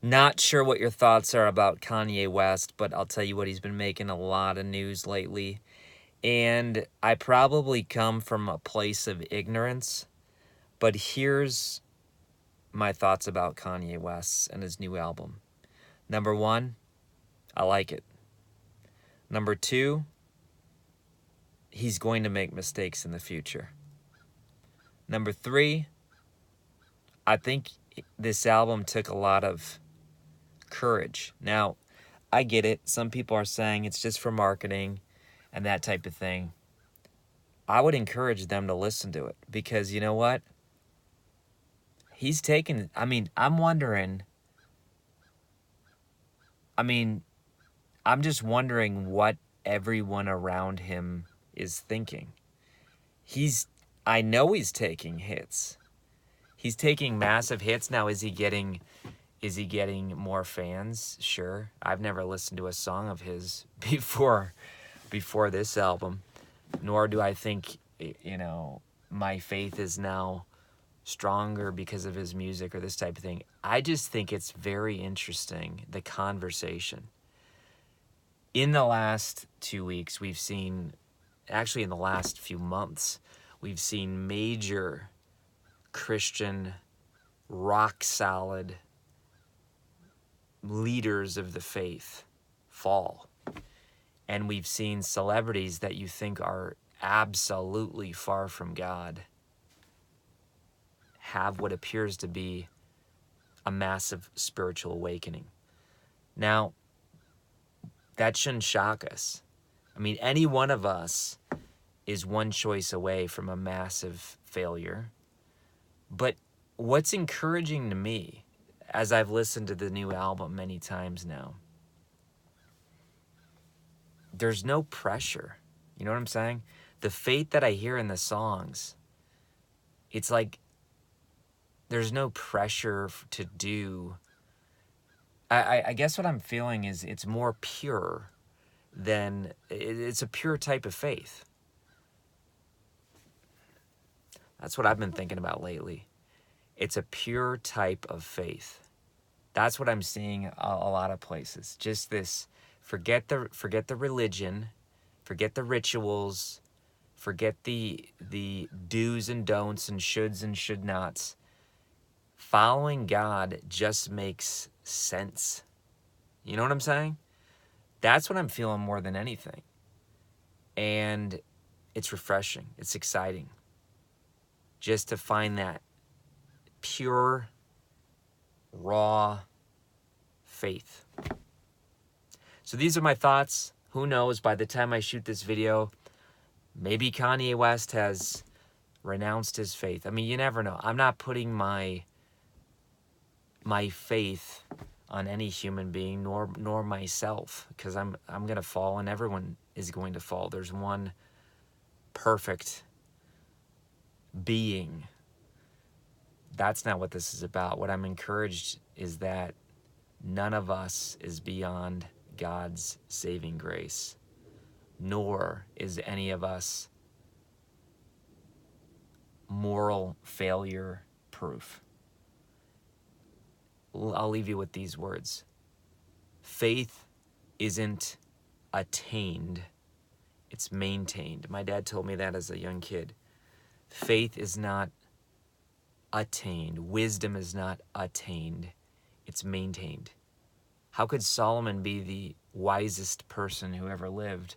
Not sure what your thoughts are about Kanye West, but I'll tell you what, he's been making a lot of news lately. And I probably come from a place of ignorance, but here's my thoughts about Kanye West and his new album. Number one, I like it. Number two, he's going to make mistakes in the future. Number three, I think this album took a lot of courage. Now, I get it. Some people are saying it's just for marketing and that type of thing. I would encourage them to listen to it because you know what? He's taken, I'm wondering, I'm just wondering what everyone around him is thinking. I know he's taking hits. He's taking massive hits. Now, is he getting more fans? Sure. I've never listened to a song of his before this album, nor do I think, my faith is now stronger because of his music or this type of thing. I just think it's very interesting, the conversation. In the last 2 weeks, actually in the last few months, we've seen major Christian, rock solid leaders of the faith fall. And we've seen celebrities that you think are absolutely far from God have what appears to be a massive spiritual awakening. Now, that shouldn't shock us. Any one of us is one choice away from a massive failure. But what's encouraging to me, as I've listened to the new album many times now, there's no pressure. You know what I'm saying? The faith that I hear in the songs, it's like there's no pressure to do. I guess what I'm feeling is it's more pure than, it's a pure type of faith. That's what I've been thinking about lately. It's a pure type of faith. That's what I'm seeing a lot of places. Just this, forget the religion, forget the rituals, forget the do's and don'ts and shoulds and should nots. Following God just makes sense. You know what I'm saying? That's what I'm feeling more than anything. And it's refreshing. It's exciting. Just to find that pure, raw faith. So these are my thoughts. Who knows, by the time I shoot this video, maybe Kanye West has renounced his faith. You never know. I'm not putting my faith on any human being, nor myself, because I'm going to fall and everyone is going to fall. There's one perfect being. That's not what this is about. What I'm encouraged is that none of us is beyond God's saving grace, nor is any of us moral failure proof. I'll leave you with these words. Faith isn't attained, it's maintained. My dad told me that as a young kid. Faith is not attained. Wisdom is not attained. It's maintained. How could Solomon be the wisest person who ever lived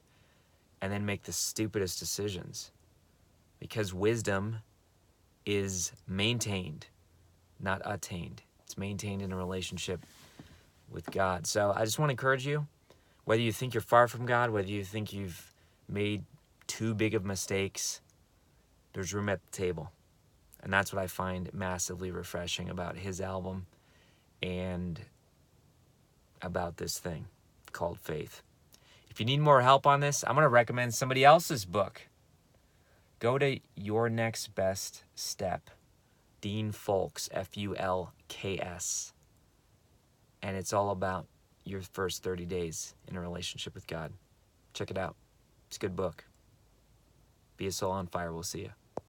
and then make the stupidest decisions? Because wisdom is maintained, not attained. It's maintained in a relationship with God. So I just want to encourage you, whether you think you're far from God, whether you think you've made too big of mistakes, there's room at the table. And that's what I find massively refreshing about his album and about this thing called faith. If you need more help on this, I'm going to recommend somebody else's book. Go to Your Next Best Step, Dean Fulks, Fulks. And it's all about your first 30 days in a relationship with God. Check it out. It's a good book. Be a soul on fire. We'll see you.